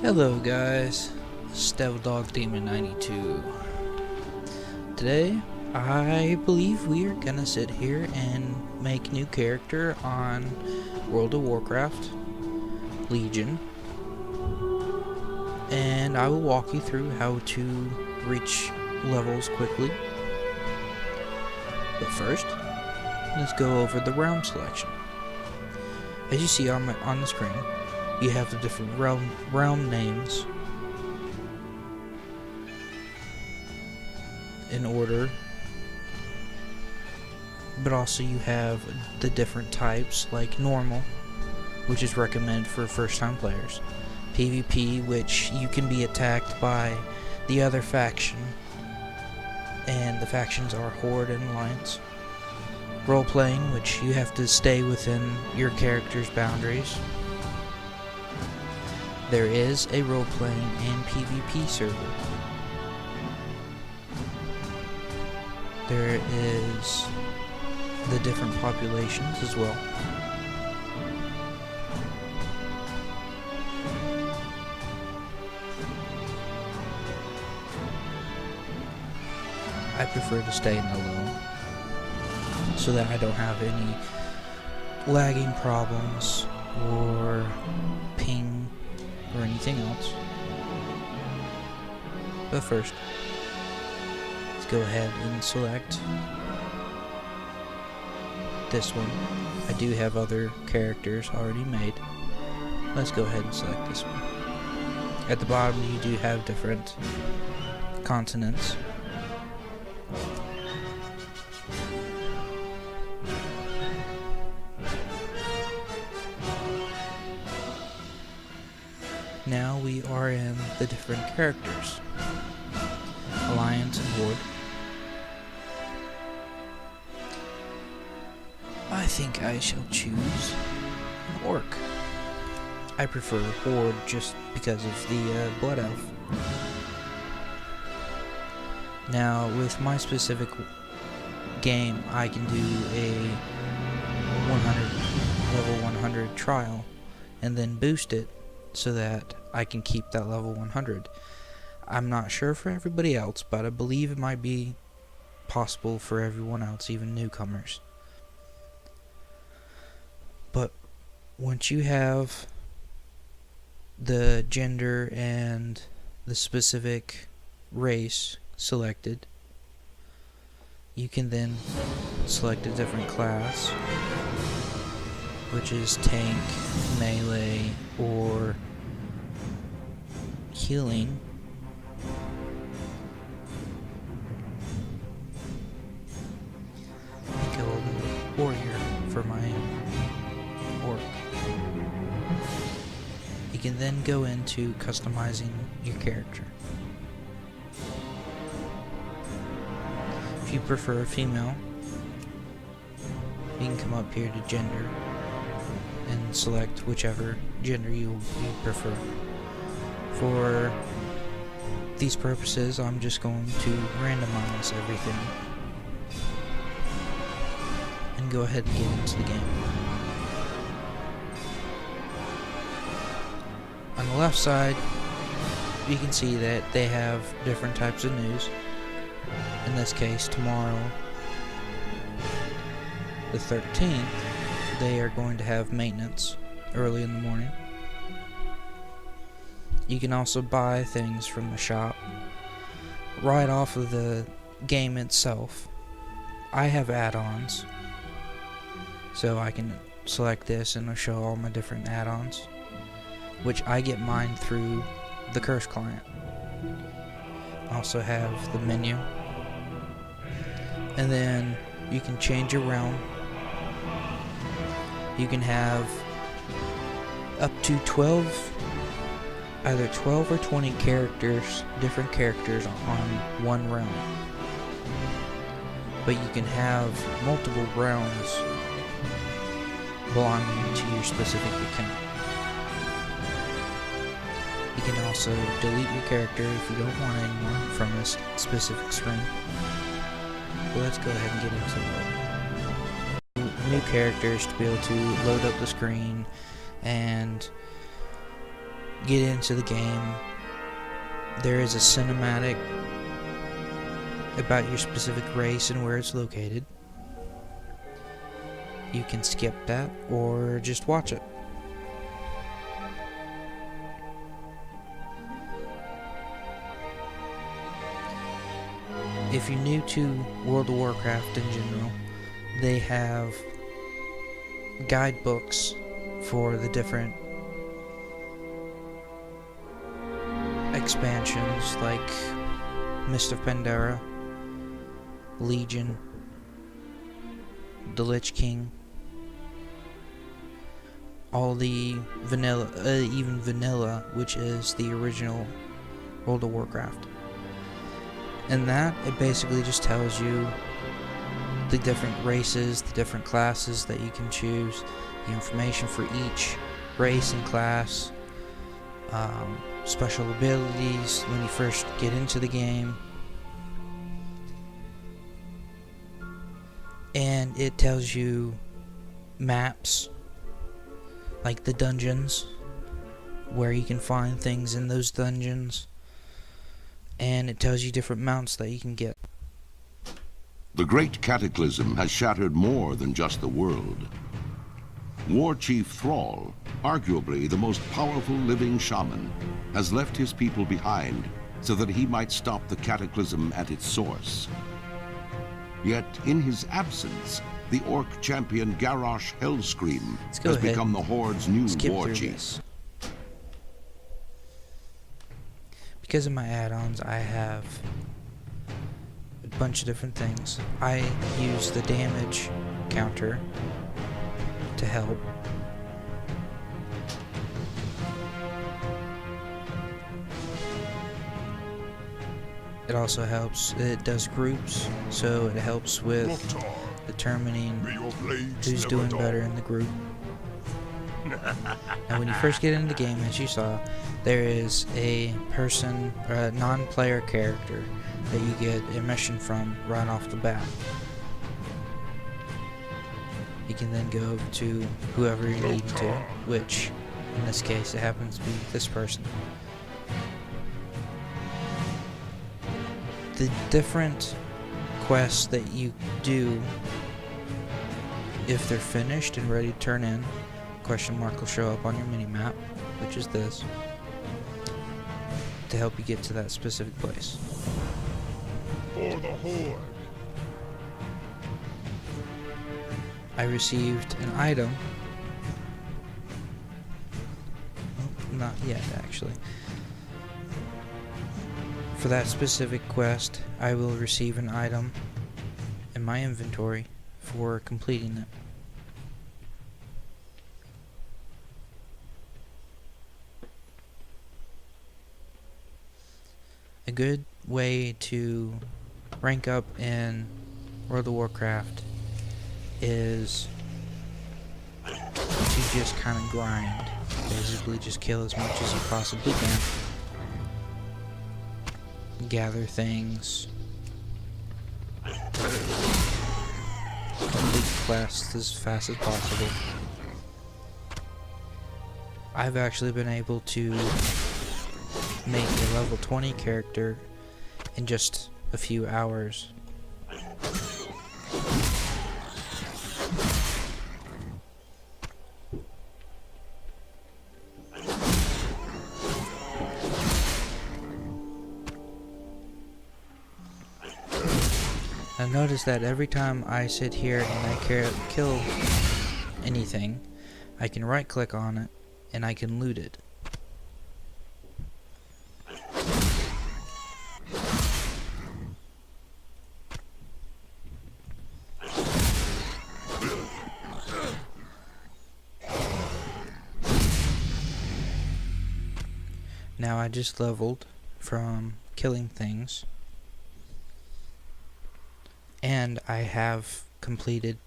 Hello guys, this is Devil Dog Demon 92. Today, I believe we are gonna sit here and make a new character on World of Warcraft, Legion. And I will walk you through how to reach levels quickly. But first, let's go over the realm selection. As you see on the screen, you have the different realm names in order, but also you have the different types like normal, which is recommended for first time players, PvP, which you can be attacked by the other faction, and the factions are Horde and Alliance, role playing, which you have to stay within your character's boundaries. There is a role-playing and PvP server. There is the different populations as well. I prefer to stay in the low so that I don't have any lagging problems or ping or anything else. But first, let's go ahead and select this one. I do have other characters already made. Let's go ahead and select this one. At the bottom you do have different continents. Now we are in the different characters, Alliance and Horde. I think I shall choose an Orc. I prefer Horde just because of the Blood Elf. Now with my specific game, I can do a level 100 trial and then boost it so that I can keep that level 100. I'm not sure for everybody else, but I believe it might be possible for everyone else, even newcomers. But once you have the gender and the specific race selected, you can then select a different class, which is tank, melee, or healing. I go with warrior for my orc. You can then go into customizing your character. If you prefer a female, you can come up here to gender and select whichever gender you prefer. For these purposes, I'm just going to randomize everything and go ahead and get into the game. On the left side, you can see that they have different types of news. In this case, tomorrow, the 13th, they are going to have maintenance early in the morning. You can also buy things from the shop right off of the game itself. I have add-ons, so I can select this and it'll show all my different add-ons, which I get mine through the Curse client. I also have the menu, and then you can change your realm. You can have up to 12, either 12 or 20 characters, different characters on one realm. But you can have multiple realms belonging to your specific account. You can also delete your character if you don't want anymore from this specific screen. But let's go ahead and get into the new characters to be able to load up the screen and get into the game, there is a cinematic about your specific race and where it's located. You can skip that or just watch it. If you're new to World of Warcraft in general, they have guidebooks for the different expansions like Mist of Pandaria, Legion, the Lich King, all the vanilla, even vanilla, which is the original World of Warcraft. And that, it basically just tells you the different races, the different classes that you can choose, the information for each race and class, special abilities when you first get into the game, and it tells you maps, like the dungeons, where you can find things in those dungeons, and it tells you different mounts that you can get. The Great Cataclysm has shattered more than just the world. War Chief Thrall, arguably the most powerful living shaman, has left his people behind so that he might stop the cataclysm at its source. Yet, in his absence, the orc champion Garrosh Hellscream has become the Horde's new war chief. This. Because of my add-ons, I have a bunch of different things. I use the damage counter to help. It also helps, it does groups, so it helps with determining who's doing better in the group. Now when you first get into the game, as you saw, there is a person, or a non-player character that you get a mission from right off the bat. You can then go to whoever you need to, which in this case it happens to be this person. The different quests that you do, if they're finished and ready to turn in, question mark will show up on your mini-map, which is this, to help you get to that specific place. For the Horde. I received an item. Well, not yet, actually. For that specific quest, I will receive an item in my inventory for completing it. A good way to rank up in World of Warcraft is to just kind of grind. Basically just kill as much as you possibly can. Gather things. Complete quests as fast as possible. I've actually been able to make a level 20 character in just a few hours. Now notice that every time I sit here and I kill anything, I can right click on it and I can loot it. Now I just leveled from killing things, and I have completed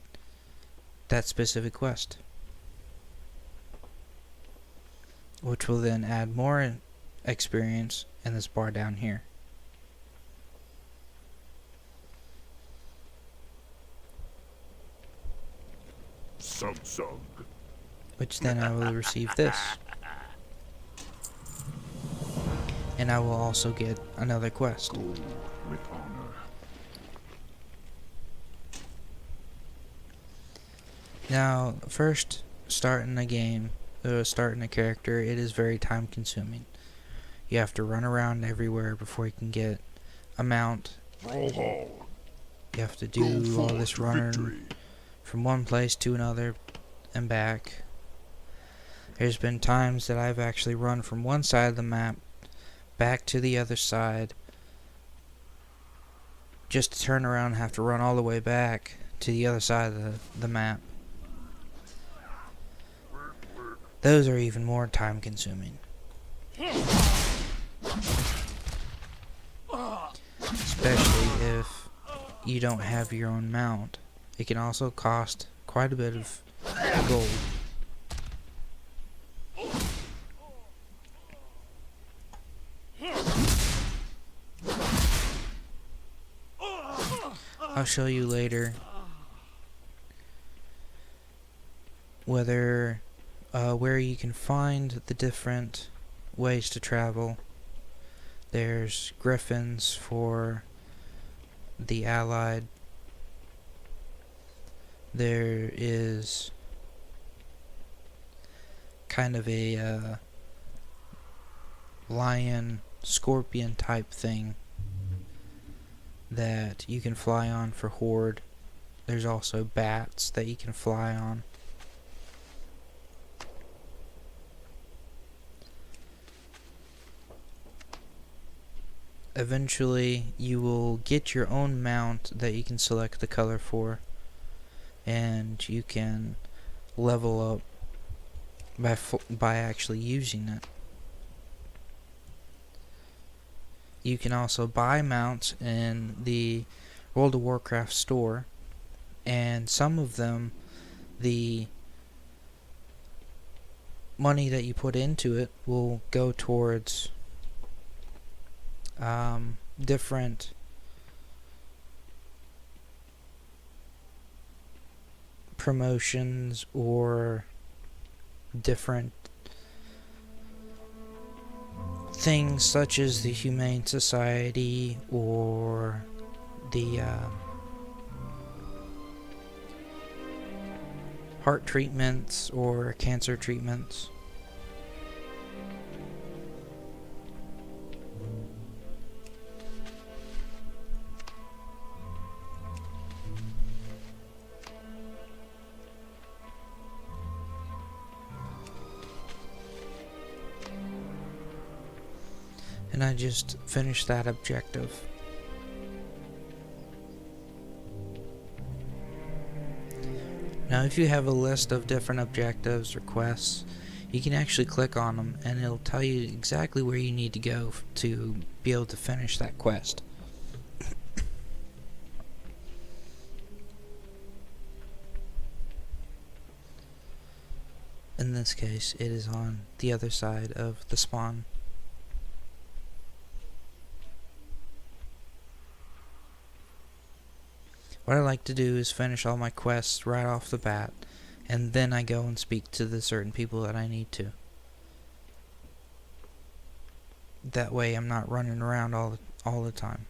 that specific quest, which will then add more experience in this bar down here. Sug. Which then I will receive this. and I will also get another quest. Go with honor. Now, first, starting a game, starting a character, it is very time consuming. You have to run around everywhere before you can get a mount. Thrall Hall. You have to Go do all forth this to running victory. from one place to another and back. There's been times that I've actually run from one side of the map back to the other side just to turn around and have to run all the way back to the other side of the map. Those are even more time consuming. Especially if you don't have your own mount. It can also cost quite a bit of gold. I'll show you later where you can find the different ways to travel. There's griffins for the allied. There is kind of a lion scorpion type thing that you can fly on for horde. There's also bats that you can fly on. Eventually you will get your own mount that you can select the color for, and you can level up by actually using it. You can also buy mounts in the World of Warcraft store, and some of them, the money that you put into it will go towards different promotions or different things such as the Humane Society or the heart treatments or cancer treatments. And I just finished that objective. Now if you have a list of different objectives or quests, you can actually click on them and it'll tell you exactly where you need to go to be able to finish that quest. In this case, it is on the other side of the spawn. What I like to do is finish all my quests right off the bat, and then I go and speak to the certain people that I need to. That way I'm not running around all the time.